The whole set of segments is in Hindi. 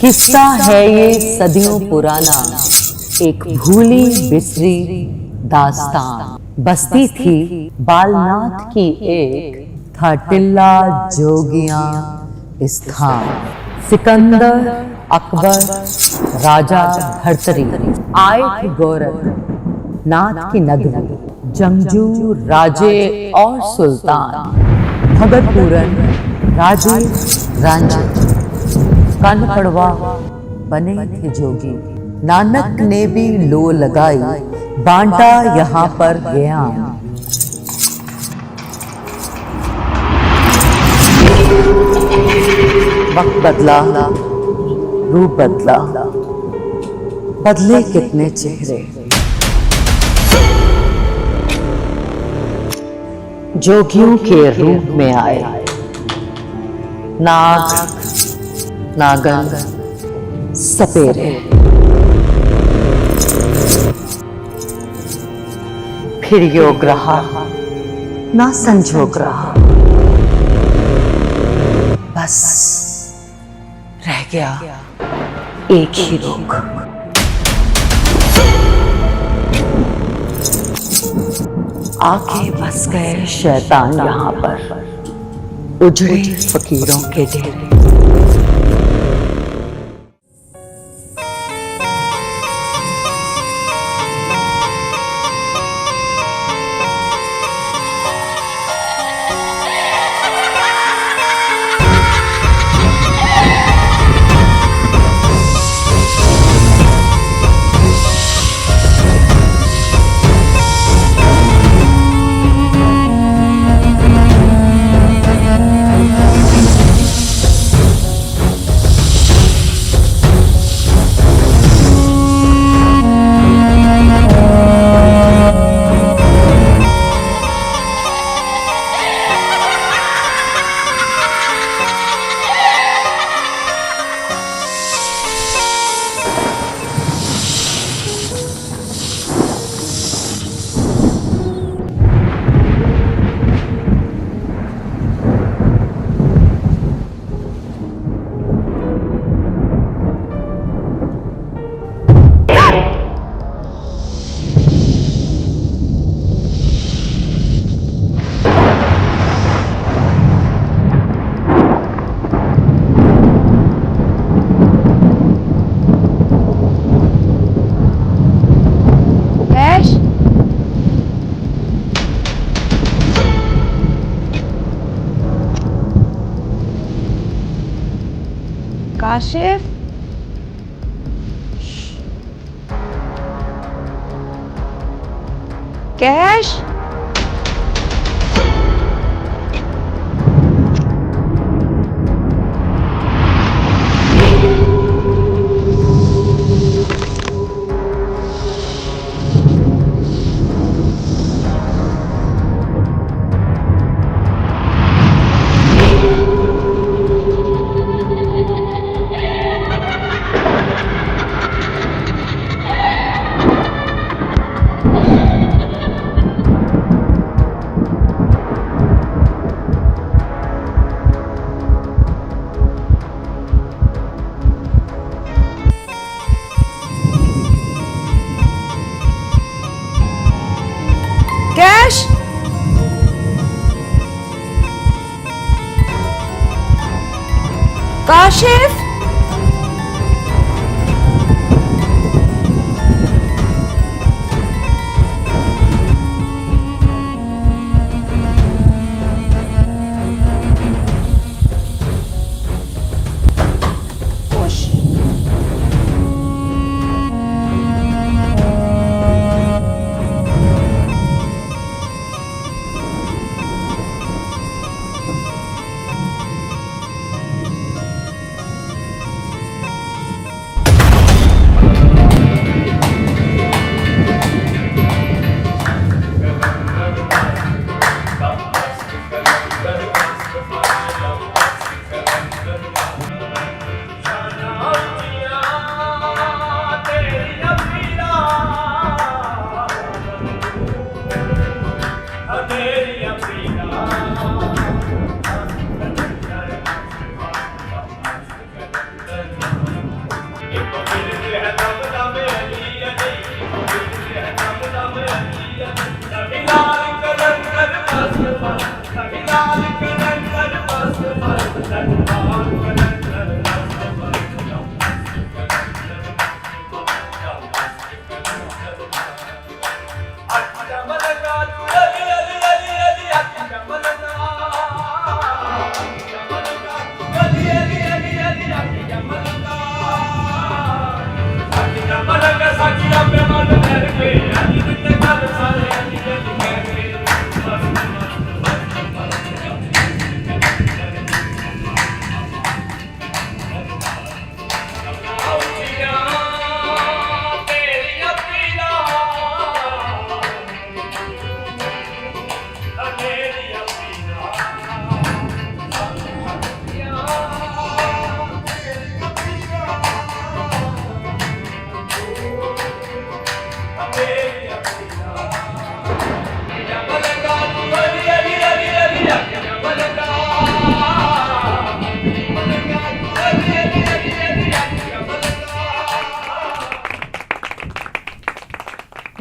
किस्सा है ये सदियों पुराना, एक भूली बिसरी दास्तां। बस्ती थी बालनाथ की एक, था टिल्ला जोगियां स्थान। सिकंदर अकबर राजा भर्तरी आए थे गोरख नाथ की नगरी। जंगजू राजे और सुल्तान, भगत पूरन राजे रांझे, कान पड़वा बने थे जोगी। नानक ने भी लो लगाई, बांटा यहाँ पर ज्ञान। वक्त बदला, रूप बदला, बदले कितने चेहरे। जोगियों के रूप में आए नाग, नागन, सपेरे। फिर योग रहा ना संजोग रहा, बस रह गया एक ही रोग। आके बस गए शैतान यहाँ पर, उजड़े फकीरों के डेरे। काशिफ, कैश, कैश, काशिफ,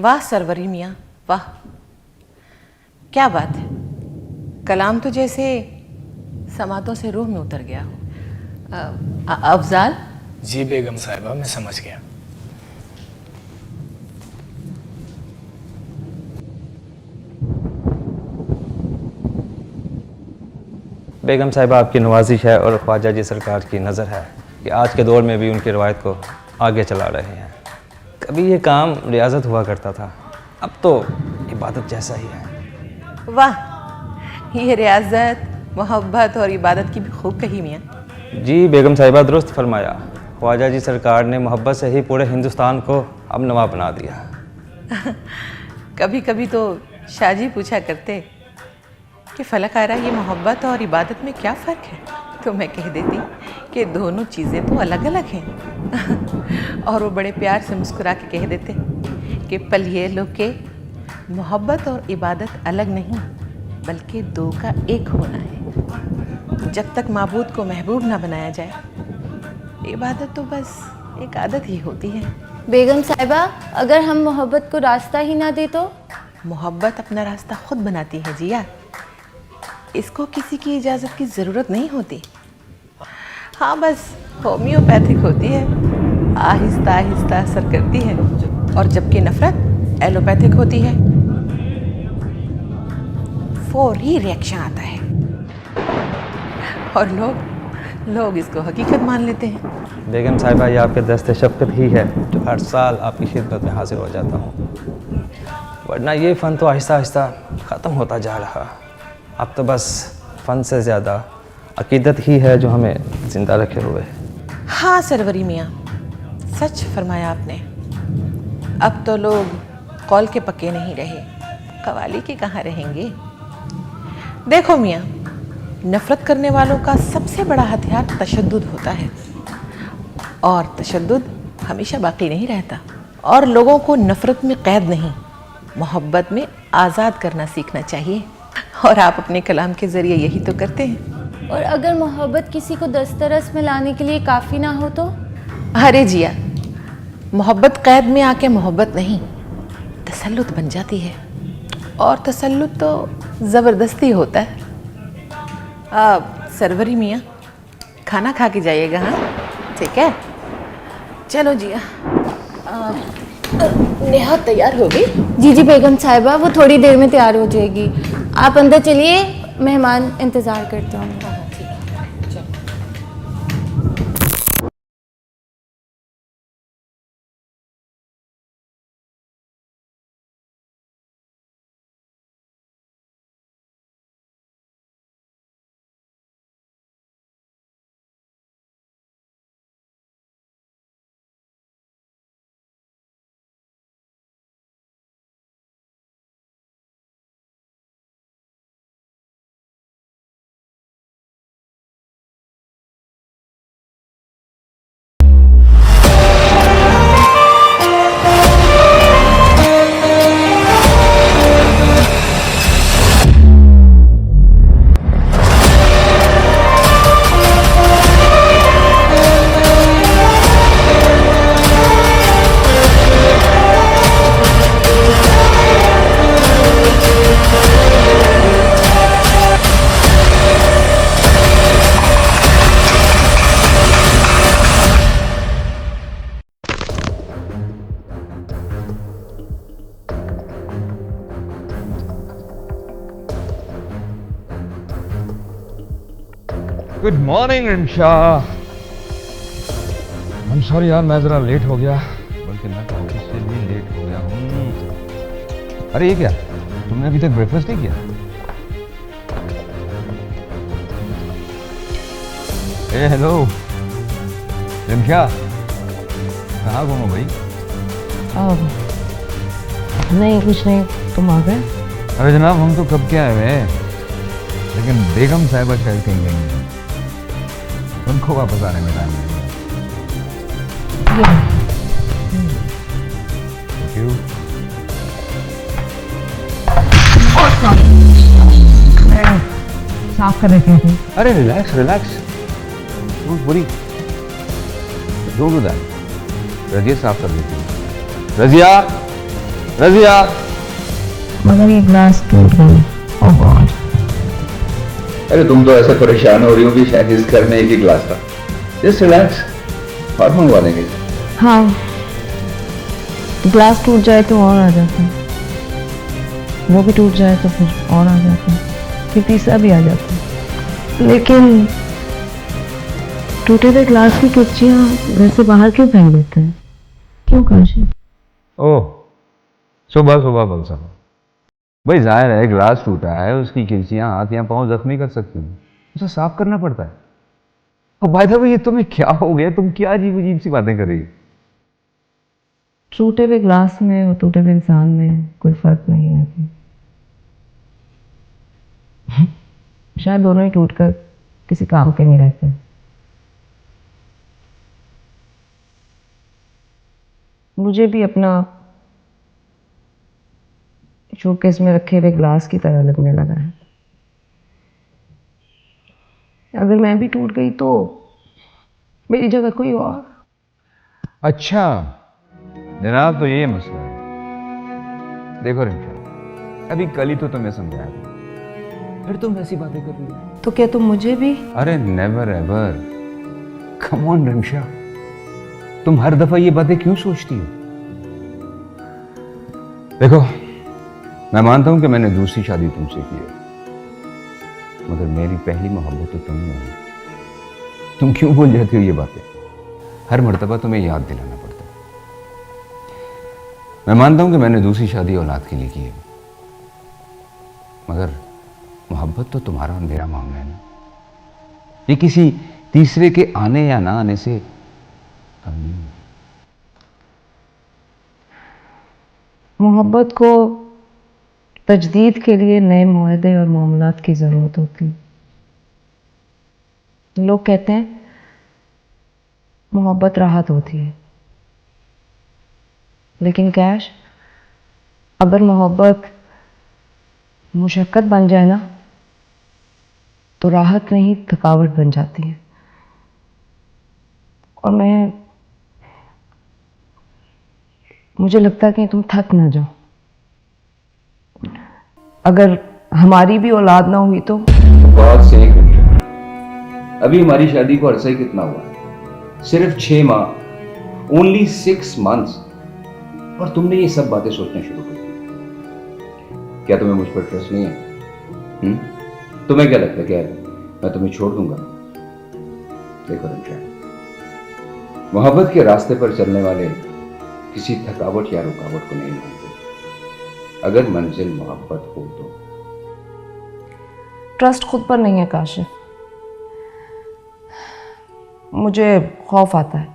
वाह सरवरी मियाँ, वाह, क्या बात है। कलाम तो जैसे समातों से रूह में उतर गया हो। अफजाल। जी बेगम साहिबा, मैं समझ गया। बेगम साहिबा आपकी नवाजिश है और ख्वाजा जी सरकार की नज़र है कि आज के दौर में भी उनकी रवायत को आगे चला रहे हैं। कभी ये काम रियाजत हुआ करता था, अब तो इबादत जैसा ही है। वाह, ये रियाजत, मोहब्बत और इबादत की भी खूब कही मियाँ। जी बेगम साहिबा, दुरुस्त फरमाया। ख्वाजा जी सरकार ने मोहब्बत से ही पूरे हिंदुस्तान को अब नवा बना दिया। कभी कभी तो शाहजी पूछा करते कि फलक आरा, ये मोहब्बत और इबादत में क्या फ़र्क है? तो मैं कह देती कि दोनों चीज़ें तो अलग अलग हैं। और वो बड़े प्यार से मुस्कुरा के कह देते कि पल ये लो के मोहब्बत और इबादत अलग नहीं, बल्कि दो का एक होना है। जब तक माबूद को महबूब ना बनाया जाए, इबादत तो बस एक आदत ही होती है। बेगम साहिबा, अगर हम मोहब्बत को रास्ता ही ना दे तो? मोहब्बत अपना रास्ता खुद बनाती है जिया, इसको किसी की इजाज़त की ज़रूरत नहीं होती। हाँ, बस होम्योपैथिक होती है, आहिस्ता आहिस्ता असर करती है। और जबकि नफ़रत एलोपैथिक होती है, फौरी रिएक्शन आता है और लोग इसको हकीकत मान लेते हैं। बेगम साहिबा, ये आपके दस्ते शफ़क़त ही है जो हर साल आपकी खिदमत में हाजिर हो जाता हूँ, वरना ये फ़न तो आहिस्ता आहिस्ता ख़त्म होता जा रहा। अब तो बस फ़न से ज़्यादा अकीदत ही है जो हमें ज़िंदा रखे हुए है। हाँ सरवरी मियाँ, सच फरमाया आपने। अब तो लोग कौल के पक्के नहीं रहे, कवाली के कहाँ रहेंगे। देखो मियाँ, नफ़रत करने वालों का सबसे बड़ा हथियार तशद्दुद होता है, और तशद्दुद हमेशा बाकी नहीं रहता। और लोगों को नफ़रत में क़ैद नहीं, मोहब्बत में आज़ाद करना सीखना चाहिए। और आप अपने कलाम के ज़रिए यही तो करते हैं। और अगर मोहब्बत किसी को दस्तरस में लाने के लिए काफ़ी ना हो तो? अरे जिया, मोहब्बत क़ैद में आके मोहब्बत नहीं, तसल्लुत बन जाती है। और तसल्लुत तो ज़बरदस्ती होता है। सरवरी मियाँ, खाना खा के जाइएगा। हाँ ठीक है, चलो जिया। नेहा तैयार हो गई? जी जी बेगम साहिबा, वो थोड़ी देर में तैयार हो जाएगी। आप अंदर चलिए, मेहमान इंतज़ार करते होंगे। Good morning Rimsha. I am sorry यार, मैं ज़रा लेट हो गया, बल्कि मैं तो ऑफिस से भी लेट हो गया हूँ। अरे ये क्या, तुमने अभी तक ब्रेकफास्ट नहीं किया? ए हेलो रिंशा, कहाँ घूमो भाई? नहीं, कुछ नहीं, तुम आ गए? अरे जनाब, हम तो कब के आए हुए हैं, लेकिन बेगम साहिबा शायद कहीं गई हैं, उनको वापस आने में टाइम लगेगा। Thank you. साफ कर रहे थे। अरे रिलैक्स रिलैक्स, बुरी डोंट डू दैट। रजिया साफ कर देती है। रजिया, रजिया, मगर ये ग्लास टूट गई। ओह गॉड। अरे तुम तो ऐसे परेशान हो रही हो कि शायद इस घर में एक ही ग्लास था। जस्ट रिलैक्स, और मंगवा देंगे। हाँ, ग्लास टूट जाए तो और आ जाता है, वो भी टूट जाए तो फिर और आ जाता है, फिर तीसरा भी आ जाता है। लेकिन टूटे हुए ग्लास की कुर्सियाँ घर से बाहर क्यों फेंक देते हैं? क्यों काशी? ओह, सुबह सुबह बलसा भाई, जाहिर है ग्लास टूटा है, उसकी खिड़कियां हाथ या पांव जख्मी कर सकती हैं, उसे साफ करना पड़ता है। और बाय द वे, ये तुम्हें क्या हो गया? तुम क्या अजीब अजीब सी बातें कर रही हो? टूटे हुए ग्लास में और टूटे हुए इंसान में कोई फर्क नहीं है। शायद दोनों ही टूटकर किसी काम के नहीं रहते। मुझे भी अपना शोकेस में रखे हुए ग्लास की तरह लगने लगा है। अगर मैं भी टूट गई तो मेरी जगह कोई और। अच्छा जनाब, तो ये मसला है। देखो रिंशा, अभी कल ही तो तुम्हें समझाया था, फिर तुम ऐसी बातें कर रही हो। तो क्या तुम मुझे भी? अरे नेवर एवर, कम ऑन रिंशा, तुम हर दफा ये बातें क्यों सोचती हो? देखो, मैं मानता हूं कि मैंने दूसरी शादी तुमसे की है, मगर मेरी पहली मोहब्बत तो तुम ही हो। तुम क्यों भूल जाती हो ये बातें? हर मर्तबा तुम्हें याद दिलाना पड़ता है। मैं मानता हूं कि मैंने दूसरी शादी औलाद के लिए की है, मगर मोहब्बत तो तुम्हारा और मेरा मामला है ना। ये किसी तीसरे के आने या ना आने से कम नहीं है। मोहब्बत को तजदीद के लिए नए मुआहदे और मामलात की ज़रूरत होती है। लोग कहते हैं मोहब्बत राहत होती है, लेकिन कैश, अगर मोहब्बत मुशक्क़त बन जाए ना, तो राहत नहीं थकावट बन जाती है। और मुझे लगता है कि तुम थक ना जाओ। अगर हमारी भी औलाद ना हुई तो? बहुत सही रिंशा, अभी हमारी शादी को अरसा ही कितना हुआ है? सिर्फ 6 माह, ओनली 6 months, और तुमने ये सब बातें सोचना शुरू कर दी। क्या तुम्हें मुझ पर ट्रस्ट नहीं है? तुम्हें क्या लगता है क्या मैं तुम्हें छोड़ दूंगा? देखो रिंशा, मोहब्बत के रास्ते पर चलने वाले किसी थकावट या रुकावट को नहीं मानते। अगर मंजिल मोहब्बत हो तो। ट्रस्ट खुद पर नहीं है काशिफ, मुझे खौफ आता है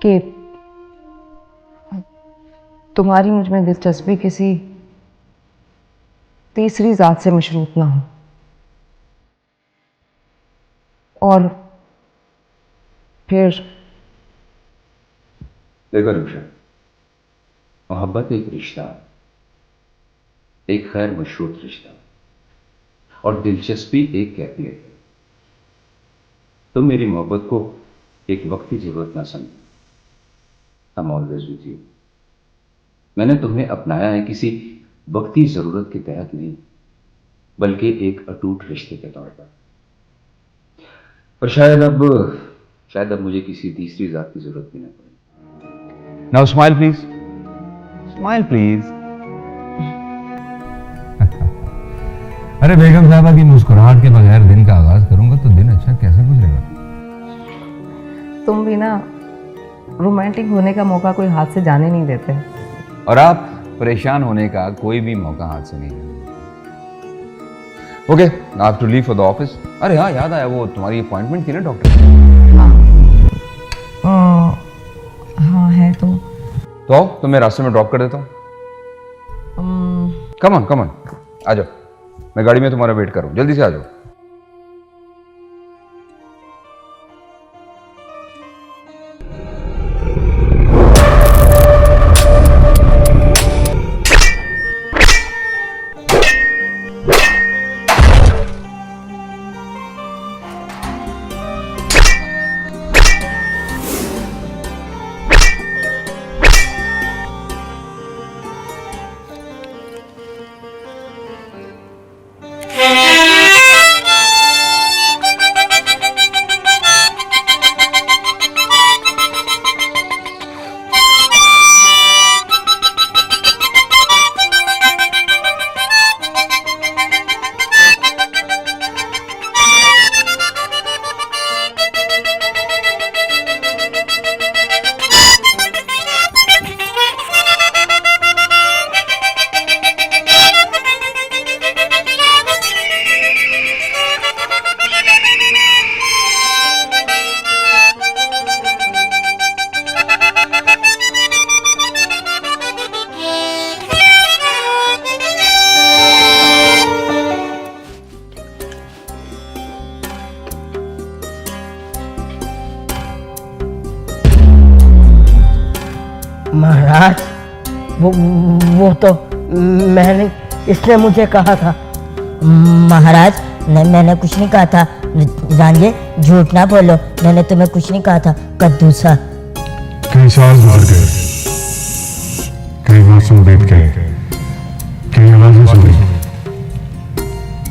कि तुम्हारी मुझ में दिलचस्पी किसी तीसरी जात से मशरूत ना हो, और फिर देखो रिंशा, मोहब्बत एक रिश्ता, एक खैर मशरूत रिश्ता, और दिलचस्पी एक कैफियत है। तुम मेरी मोहब्बत को एक वक्त की जरूरत ना समझो। I am always with you. मैंने तुम्हें अपनाया है किसी वक्ती जरूरत के तहत नहीं, बल्कि एक अटूट रिश्ते के तौर पर। और शायद अब मुझे किसी तीसरी जात की जरूरत भी ना पड़े। Now smile please, smile please. अरे बेगम साहबा की मुस्कुराहट के बगैर दिन का आगाज करूंगा तो दिन अच्छा कैसे गुजरेगा? तुम भी ना रोमांटिक होने का मौका कोई हाथ से जाने नहीं देते। और आप परेशान होने का कोई भी मौका हाथ से नहीं लेंगे। Okay, I have to leave for the office. अरे हाँ, याद आया, वो तुम्हारी अपॉइंटमेंट थी ना डॉक्टर? हाँ है तो आओ, तो मैं रास्ते में ड्रॉप कर देता हूँ। कम ऑन आ जाओ, मैं गाड़ी में तुम्हारा वेट करूँ, जल्दी से आ जाओ। महाराज वो तो मैंने, इसने मुझे कहा था। महाराज मैंने कुछ नहीं कहा था। रांझे झूठ ना बोलो, मैंने तुम्हें कुछ नहीं कहा था। कद्दू सा कई साल गुजर गए, कई मौसम बीत गए, कई आवाजें सुनी,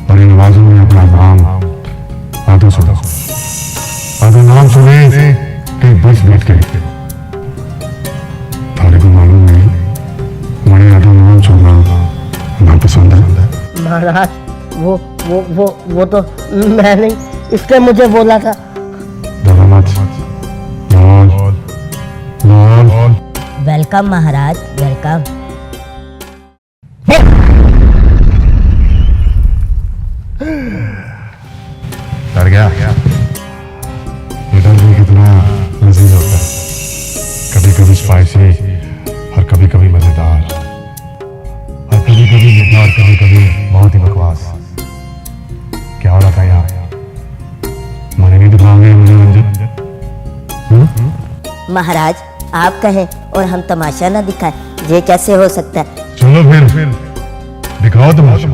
और इन आवाजों में अपना नाम आधा सुना, आधा नाम सुने, कई बस बीत गए। थारे को मालूम नहीं, मैंने आधा नाम सुनना नापसंद है। महाराज वो तो मैंने, इसने मुझे बोला था। वेलकम महाराज, वेलकम। डर गया? ये डर भी कितना लजीज होता है, कभी कभी स्पाइसी और कभी कभी मजेदार, और कभी कभी मीठा और कभी कभी बहुत ही बकवास। क्या हो रहा था यहाँ? मैंने नहीं दिखाओगे मुझे रंजन? महाराज आप कहें और हम तमाशा ना दिखाएं, ये कैसे हो सकता है? चलो फिर दिखाओ तमाशा,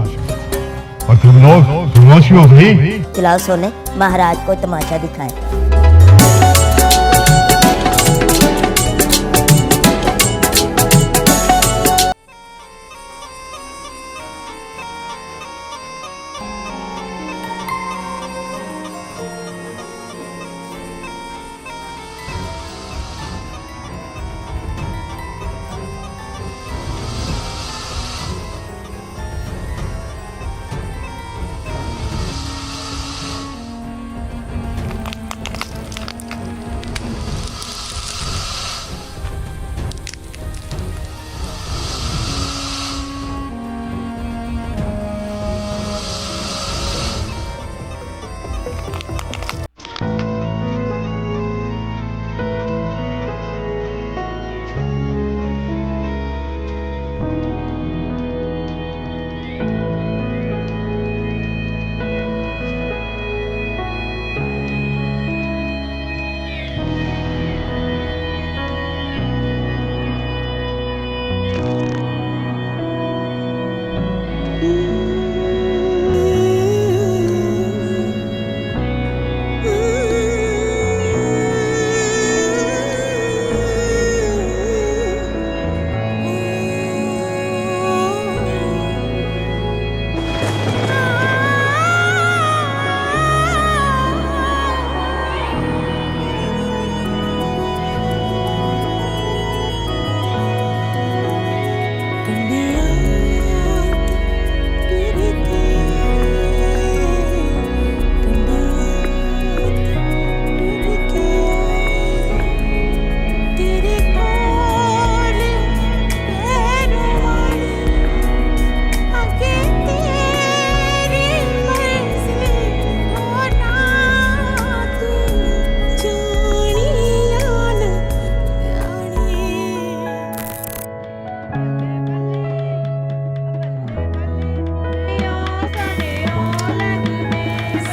और तुम लोग खामोशी हो गई। चलाओ सोने, महाराज को तमाशा दिखाएं।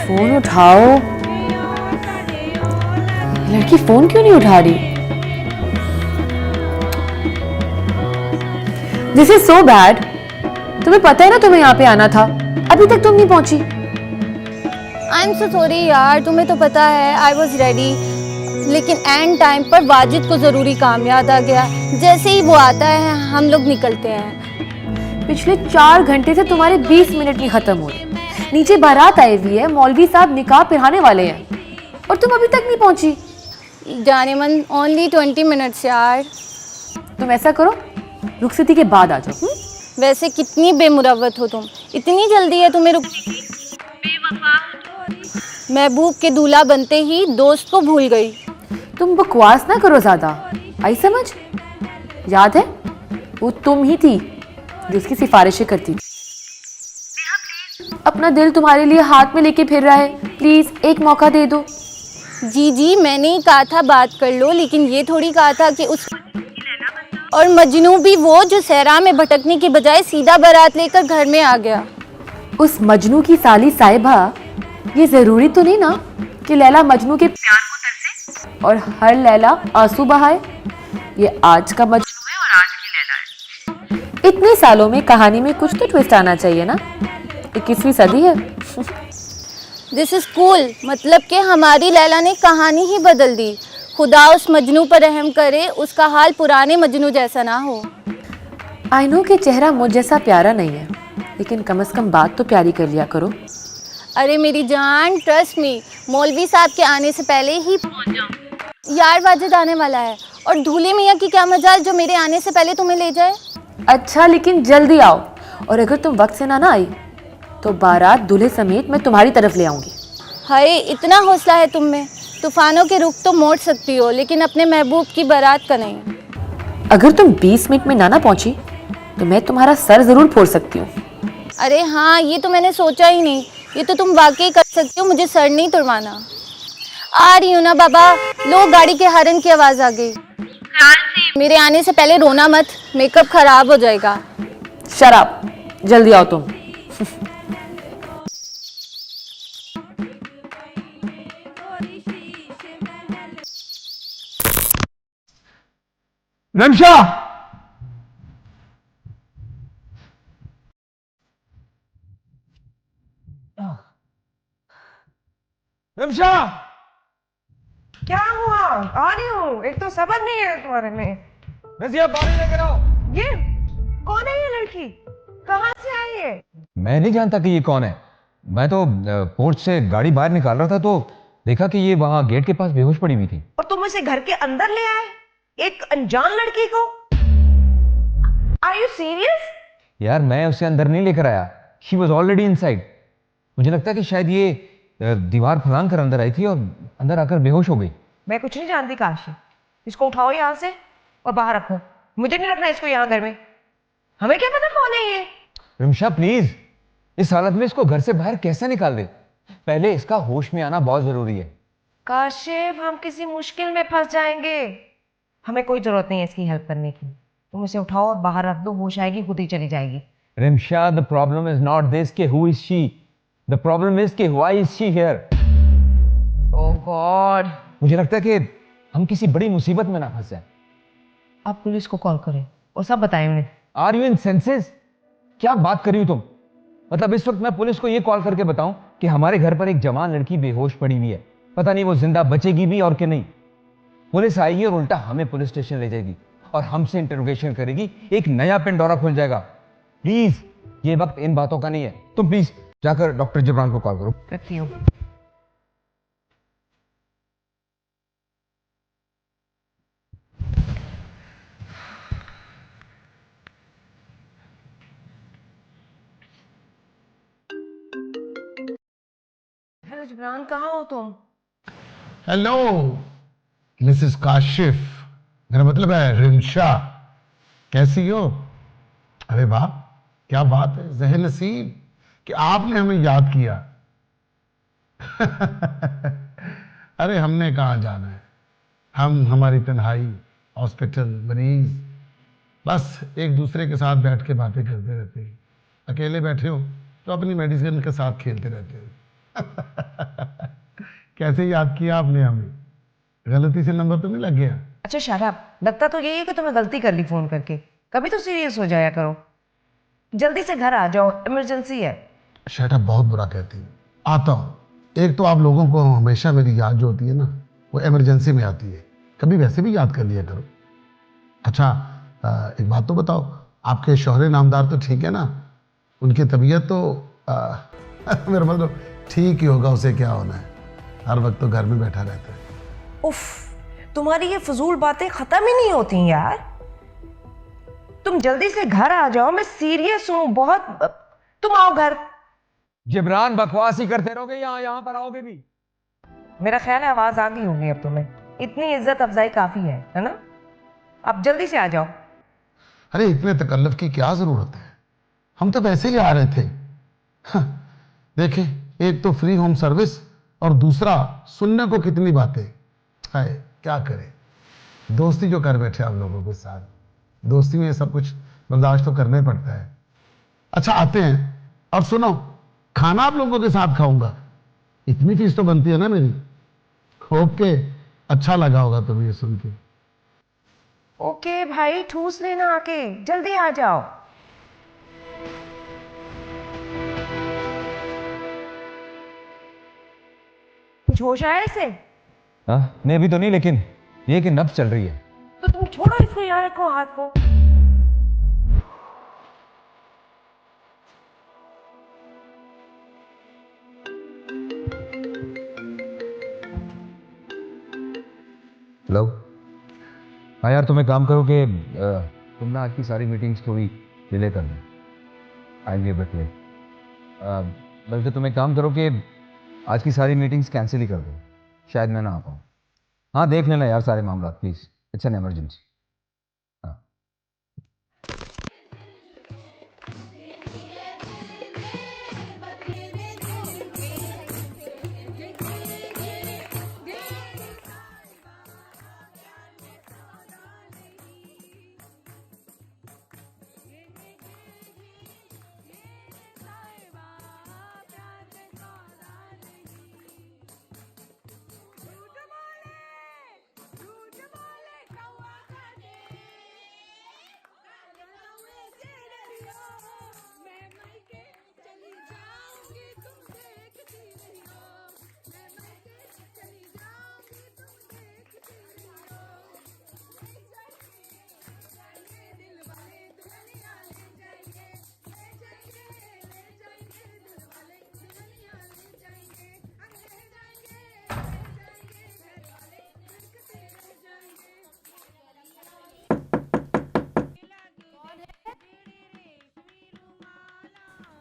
फोन उठाओ। लड़की फोन क्यों नहीं उठा रही? This is so bad. तुम्हें पता है ना तुम्हें यहाँ पे आना था, अभी तक तुम नहीं पहुंची। आई एम सो सॉरी यार, तुम्हें तो पता है आई वॉज रेडी, लेकिन एंड टाइम पर वाजिद को ज़रूरी काम याद आ गया। जैसे ही वो आता है हम लोग निकलते हैं। पिछले 4 घंटे से तुम्हारे 20 मिनट नहीं खत्म हो रहे। नीचे बारात आई हुई है, मौलवी साहब निकाह पिराने वाले हैं और तुम अभी तक नहीं पहुंची। जाने मन ओनली 20 मिनट्स यार। तुम ऐसा करो, रुखसती के बाद आ जाओ। वैसे कितनी बेमुरवत हो तुम, इतनी जल्दी है तुम्हें महबूब के दूल्हा बनते ही दोस्त को भूल गई। तुम बकवास ना करो ज्यादा, आई समझ। याद है वो तुम ही थी जो उसकी सिफारिशें करती थी। अपना दिल तुम्हारे लिए हाथ में लेके फिर रहा है, प्लीज एक मौका दे दो। जी जी मैंने ही कहा था बात कर लो, लेकिन ये थोड़ी कहा था कि उस और मजनू भी वो जो सहरा में भटकने की बजाय सीधा बारात लेकर घर में आ गया। उस मजनू की साली साहिबा, ये जरूरी तो नहीं ना कि लैला मजनू के प्यार को तरसे और हर लैला आंसू बहाए। ये आज का मजनू है इतने सालों में कहानी में कुछ तो ट्विस्ट आना चाहिए ना। 21वीं सदी है। दिस इज कूल, मतलब कि हमारी लैला ने कहानी ही बदल दी। खुदा उस मजनू पर रहम करे, उसका हाल पुराने मजनू जैसा ना हो। आई नो कि चेहरा मुझ जैसा प्यारा नहीं है, लेकिन कम से कम बात तो प्यारी कर लिया करो। अरे मेरी जान, ट्रस्ट मी, मौलवी साहब के आने से पहले ही पहुंच जाऊं। यार वाजिद आने वाला है, और दूल्हे मियाँ की क्या मजाल जो मेरे आने से पहले तुम्हें ले जाए। अच्छा, लेकिन जल्दी आओ, और अगर तुम वक्त से ना आई तो बारात दूल्हे समेत मैं तुम्हारी तरफ ले आऊंगी। हाय, इतना हौसला है तुम में। तूफानों के रुख तो मोड़ सकती हो, लेकिन अपने महबूब की बारात का नहीं। अगर तुम 20 मिनट में ना पहुंची तो मैं तुम्हारा सर जरूर फोड़ सकती हूँ। अरे हाँ, ये तो मैंने सोचा ही नहीं। ये तो तुम वाकई कर सकती हो, मुझे सर नहीं तुड़वाना। आ रही हूँ ना बाबा। लो, गाड़ी के हॉर्न की आवाज आ गई। मेरे आने से पहले रोना मत, मेकअप खराब हो जाएगा। शराब, जल्दी आओ तुम। रमशा, रमशा, क्या हुआ? आ रही हूँ। एक तो सबर नहीं है तुम्हारे में। रजिया, पानी लेकर आओ। ये कौन है? ये लड़की कहाँ से आई है? मैं नहीं जानता कि ये कौन है। मैं तो पोर्च से गाड़ी बाहर निकाल रहा था तो देखा कि ये वहां गेट के पास बेहोश पड़ी हुई थी। और तुम उसे घर के अंदर ले आए, एक अनजान लड़की को? Are you serious? यार, मैं उसे अंदर नहीं लेकर आया। She was already inside. मुझे लगता है कि शायद ये दीवार फलांग कर अंदर आई थी और अंदर आकर बेहोश हो गई। मैं कुछ नहीं जानती काशी। इसको उठाओ यहाँ से और बाहर रखो। मुझे नहीं रखना इसको यहाँ घर में। हमें क्या पता कौन है ये। रिमशा, प्लीज, इस हालत में इसको घर से बाहर कैसे निकाल दे? पहले इसका होश में आना बहुत जरूरी है। काशिफ, हम किसी मुश्किल में फंस जाएंगे। हमें कोई जरूरत नहीं है इसकी हेल्प करने की। तुम इसे उठाओ और बाहर रख दो, होश आएगी खुद ही चली जाएगी। Rimsha, the problem is not this कि who is she, the problem is कि why is she here. Oh God, मुझे लगता है कि हम किसी बड़ी मुसीबत में ना फंस जाए। आप पुलिस को कॉल करें और सब बताएं उन्हें। Are you in senses? क्या बात कर रही हो तुम? मतलब इस वक्त मैं पुलिस को ये कॉल करके बताऊं कि हमारे घर पर एक जवान लड़की बेहोश पड़ी हुई है, पता नहीं वो जिंदा बचेगी भी और कि नहीं। पुलिस आएगी और उल्टा हमें पुलिस स्टेशन ले जाएगी और हमसे इंटरोगेशन करेगी। एक नया पेंडोरा खुल जाएगा। प्लीज, ये वक्त इन बातों का नहीं है। तुम प्लीज जाकर डॉक्टर जिब्रान को कॉल करो। रखती हूँ। हेलो जिब्रान, कहाँ हो तुम? हेलो मिसेस काशिफ, मेरा मतलब है रिमशा, कैसी हो? अरे वाह, क्या बात है, ज़हन नसीब कि आपने हमें याद किया। अरे हमने कहाँ जाना है, हम हमारी तन्हाई, हॉस्पिटल, मरीज, बस एक दूसरे के साथ बैठ के बातें करते रहते हैं। अकेले बैठे हो तो अपनी मेडिसिन के साथ खेलते रहते हो। कैसे याद किया आपने हमें? गलती से नंबर तो नहीं लग गया? अच्छा शराब, लगता तो यही है कि तुम्हें गलती कर ली फोन करके। कभी तो सीरियस हो जाया करो। जल्दी से घर आ जाओ, इमरजेंसी है। शट अप, बहुत बुरा कहती है। आता हूँ। एक तो आप लोगों को हमेशा मेरी याद जो होती है ना, वो इमरजेंसी में आती है। कभी वैसे भी याद कर लिया करो। अच्छा, एक बात तो बताओ, आपके शौहरे नामदार तो ठीक है ना? उनकी तबीयत तो मेरा मतलब ठीक ही होगा, उसे क्या होना है, हर वक्त तो घर में बैठा रहता है। उफ, तुम्हारी ये फजूल बातें खत्म ही नहीं होती यार। तुम जल्दी से घर आ जाओ, मैं सीरियस हूँ बहुत। तुम आओ घर। जिब्रान, बकवास ही करते रहोगे यहाँ पर आओगे भी? मेरा ख्याल है आवाज आ गई होगी अब तुम्हें। इतनी इज्जत अफजाई काफी है ना? अब जल्दी से आ जाओ। अरे इतने तकल्लुफ की क्या जरूरत है, हम तो वैसे ही आ रहे थे। देखें, एक तो फ्री होम सर्विस और दूसरा सुनने को कितनी बातें। हाय, क्या करें, दोस्ती जो कर बैठे आप लोगों के साथ। दोस्ती में सब कुछ बर्दाश्त तो करना ही पड़ता है। अच्छा, आते हैं। और सुनो, खाना आप लोगों के साथ खाऊंगा, इतनी फीस तो बनती है ना मेरी। ओके, अच्छा लगा होगा तुम्हें ये सुन के। ओके भाई, ठूस लेना आके, जल्दी आ जाओ। कुछ होश आया इसे? हाँ नहीं अभी तो नहीं, लेकिन ये कि नब्ज चल रही है। तो तुम छोड़ो इसको यार को हाथ को। हेलो। हाँ यार तुम एक काम करो कि तुम ना आज की सारी मीटिंग्स थोड़ी डिले कर दो। I will be a bit late. बल्कि तुम एक काम करो कि आज की सारी मीटिंग्स कैंसिल ही कर दो, शायद मैं ना आ पाऊँ। हाँ देख लेना यार सारे मामला प्लीज़, इट्स एन इमरजेंसी। हाँ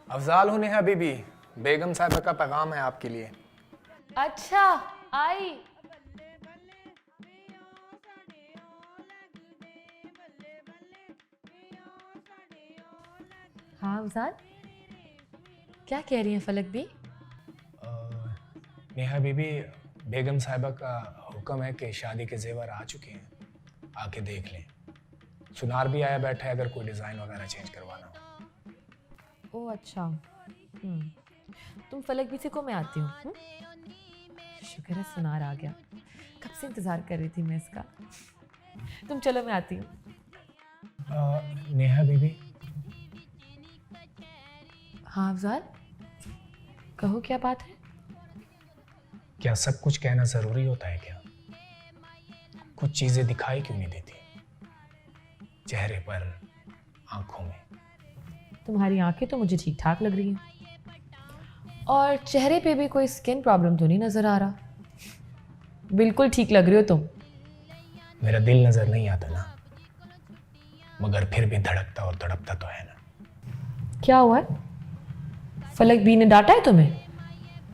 अफजाल हूँ नेहा बीबी, बेगम साहिबा का पैगाम है आपके लिए। अच्छा आई। हाँ अफजाल, क्या कह रही हैं फलक भी? नेहा बीबी, बेगम साहिबा का हुक्म है कि शादी के जेवर आ चुके हैं, आके देख लें। सुनार भी आया बैठा है अगर कोई डिज़ाइन वगैरह चेंज करवाना हो। ओह अच्छा। तुम फलक भी से को मैं आती हूँ। शुक्र है सुनार आ गया, कब से इंतज़ार कर रही थी मैं इसका। तुम चलो मैं आती हूँ। नेहा बीबी। हाँ अफजाल, कहो क्या बात है? क्या सब कुछ कहना ज़रूरी होता है क्या? कुछ चीज़ें दिखाई क्यों नहीं देती चेहरे पर, आंखों में? तुम्हारी आंखें तो मुझे ठीक ठाक लग रही हैं, और चेहरे पे भी कोई स्किन प्रॉब्लम तो नहीं नज़र आ रहा। बिल्कुल ठीक लग रही हो तुम। मेरा दिल नज़र नहीं आता ना, मगर फिर भी धड़कता और तड़पता तो है ना। क्या हुआ है? फलक बी ने डांटा है तुम्हें?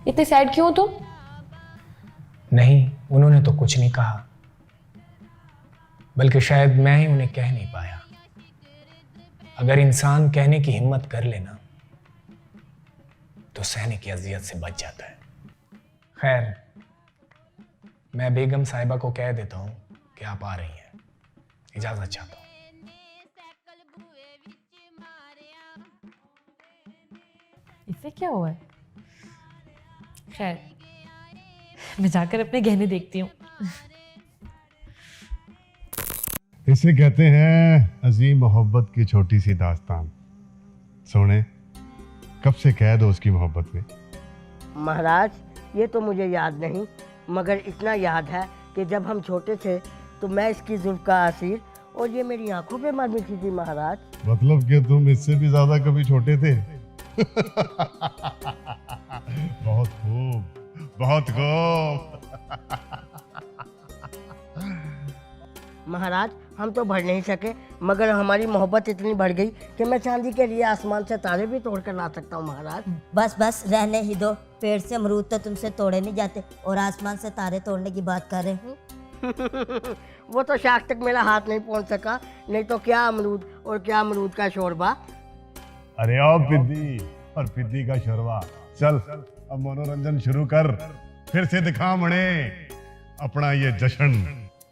इतने सैड क्यों हो तुम? नहीं, उन्होंने तो कुछ नहीं कहा, बल्कि शायद मैं ही उन्हें कह नहीं पाया। अगर इंसान कहने की हिम्मत कर लेना तो सहने की अजियत से बच जाता है। खैर, मैं बेगम साहिबा को कह देता हूँ कि आप आ रही हैं, इजाज़त चाहता हूँ। इससे क्या हुआ है? खैर, मैं जाकर अपने गहने देखती हूँ। इसे कहते हैं अजीम मोहब्बत की छोटी सी दास्तान। सोने, कब से कैद हो उसकी मोहब्बत में? महाराज, ये तो मुझे याद नहीं, मगर इतना याद है कि जब हम छोटे थे तो मैं इसकी जुल्फ का आसिर और ये मेरी आंखों पे मर मिटी थी महाराज। मतलब कि तुम इससे भी ज्यादा कभी छोटे थे। बहुत खूब, बहुत खूब। महाराज, हम तो बढ़ नहीं सके, मगर हमारी मोहब्बत इतनी बढ़ गई कि मैं चांदी के लिए आसमान से तारे भी तोड़ कर ला सकता हूँ महाराज। बस बस रहने ही दो, पेड़ से अमरूद तो तुमसे तोड़े नहीं जाते और आसमान से तारे तोड़ने की बात कर रहे हो। वो तो शाख तक मेरा हाथ नहीं पहुँच सका, नहीं तो क्या अमरूद और क्या अमरूद का शोरबा। अरे आओ पिद्दी और पिद्दी का शोरबा। चल अब मनोरंजन शुरू कर, फिर से दिखा मणे अपना ये जश्न।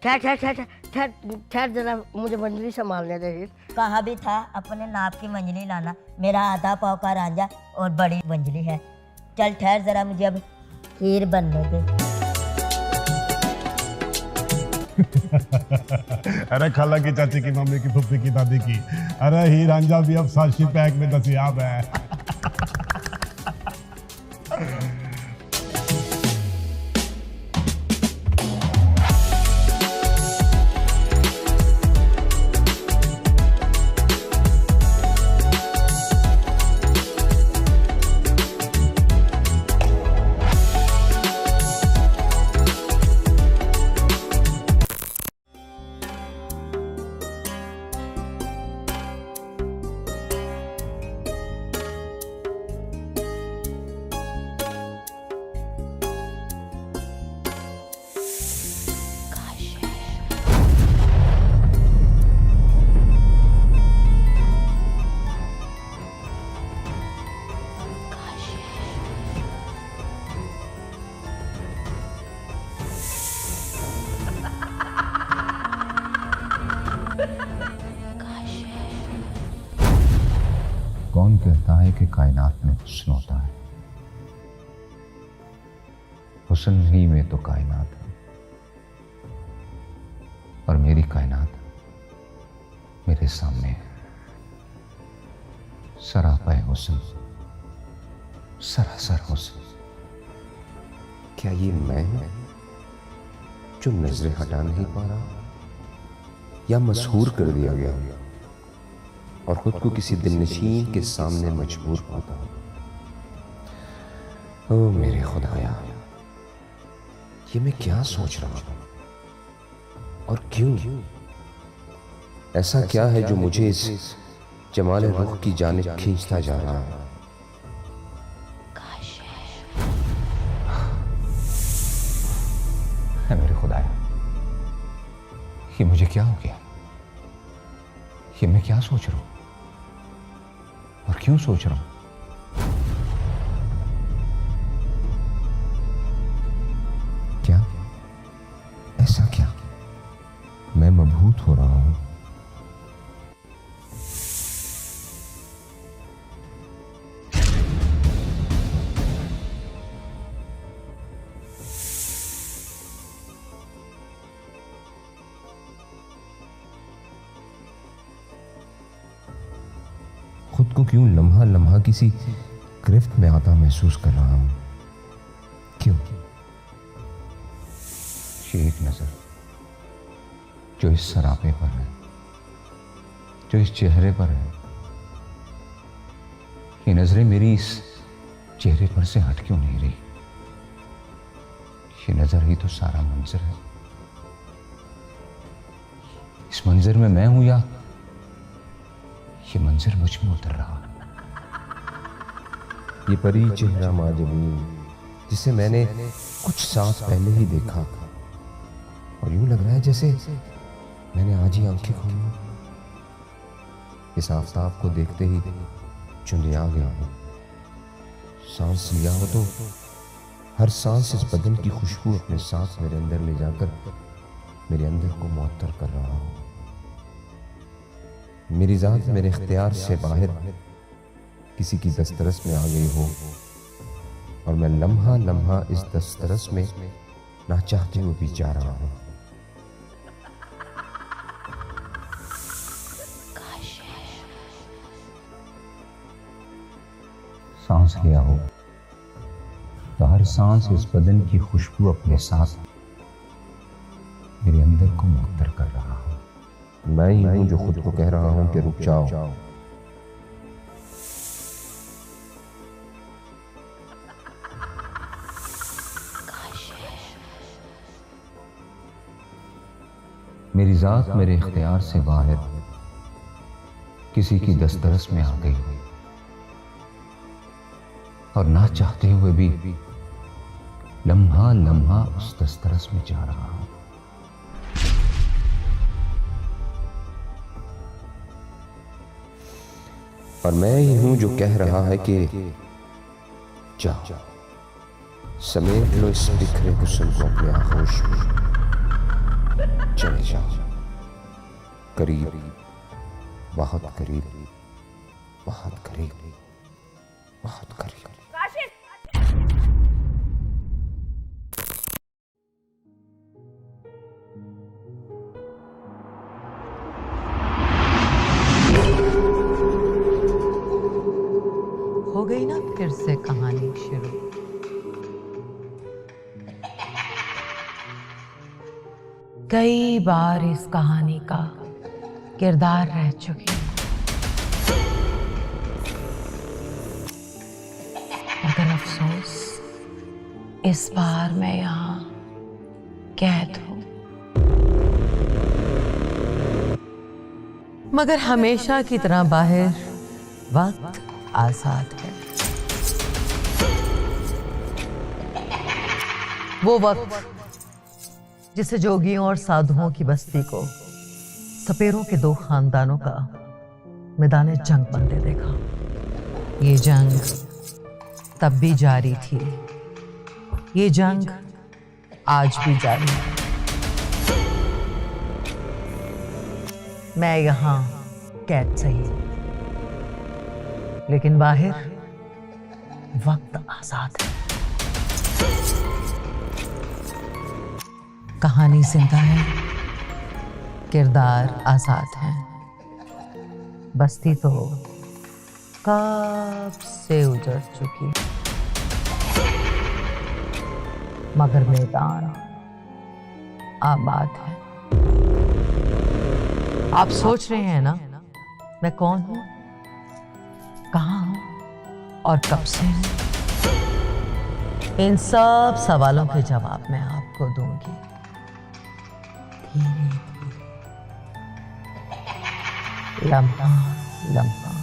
ठहर ठहर ठहर ठहर ठहर, जरा मुझे मंजरी संभालने दे। कहा भी था अपने नाप की मंजली लाना, मेरा आधा पाव का रांझा और बड़ी मंजली है। चल ठहर जरा, मुझे अब खीर बनने दे। अरे खाला की, चाची की, मम्मी की, फुफ्फी की, दादी की। अरे ही रांझा भी अब साशी पैक में दसियाब है। कौन कहता है कि कायनात में हुस्न होता है? हुस्न ही में तो कायनात है, और मेरी कायनात मेरे सामने है। सरापा हुस्न, सरासर हुस्न। क्या ये मैं हूं जो नजरें हटा नहीं पा रहा, या मशहूर कर दिया गया और खुद को किसी दिलनशीन के सामने मजबूर पाता हूं? ओ मेरे खुदाया, ये मैं क्या सोच रहा हूं और क्यों? ऐसा क्या है जो मुझे इस जमाल रुख की जानिब खींचता जा रहा है? है मेरे खुदाया, ये मुझे क्या हो गया? ये मैं क्या सोच रहा हूं और क्यों सोच रहा हूं? क्या ऐसा क्या मैं मबहूत हो रहा हूं? खुद को क्यों लम्हा लम्हा किसी गिरफ्त में आता महसूस कर रहा हूं? क्यों? ये एक नजर जो इस सरापे पर है, जो इस चेहरे पर है, ये नजरें मेरी इस चेहरे पर से हट क्यों नहीं रही? ये नजर ही तो सारा मंजर है। इस मंजर में मैं हूं या ये मंजर मुझ में उतर रहा? ये परी चेहरा माजबीन जिसे मैंने कुछ सांस पहले ही देखा, और यूं लग रहा है जैसे मैंने आज ही आंखें खोली। इस आफताब को देखते ही चुंधिया गया हूं। सांस लिया हो तो हर सांस इस बदन की खुशबू अपने साथ मेरे अंदर ले जाकर मेरे अंदर को मुअत्तर कर रहा हूं। मेरी जात मेरे इख्तियार से बाहर किसी की दस्तरस में आ गई हो, और मैं लम्हा लम्हा इस दस्तरस में ना चाहते हुए भी जा रहा हूं। सांस लिया हो तो हर सांस इस बदन की खुशबू अपने साथ मेरे अंदर को मुअत्तर कर रहा हूं। मैं ही हूं जो खुद को कह रहा हूं कि रुक जाओ। मेरी जात मेरे इख्तियार से बाहर किसी की दस्तरस में आ गई, और ना चाहते हुए भी लम्हा लम्हा उस दस्तरस में जा रहा हूं। और मैं ही हूं जो कह रहा है कि जाओ, समेट लो इस बिखरे हुस्न को अपने आगोश में, चले जाओ करीब, बहुत करीब, बहुत करीब, बहुत करीब। फिर से कहानी शुरू। कई बार इस कहानी का किरदार रह चुकी हूं, मगर अफसोस इस बार मैं यहां कैद हूं। मगर हमेशा की तरह बाहर वक्त आजाद है। वो वक्त जिसे जोगियों और साधुओं की बस्ती को सपेरों के दो खानदानों का मैदान जंग बनते देखा। ये जंग तब भी जारी थी, ये जंग आज भी जारी है। मैं यहां कैद सही, लेकिन बाहर वक्त आजाद है। कहानी जिंदा है, किरदार आजाद हैं। बस्ती तो कब से उजड़ चुकी, मगर मैदान आबाद है। आप सोच रहे हैं ना मैं कौन हूं, कहां हूं और कब से हूं? इन सब सवालों के जवाब मैं आपको दूंगी धीरे धीरे, लम्हा लम्हा।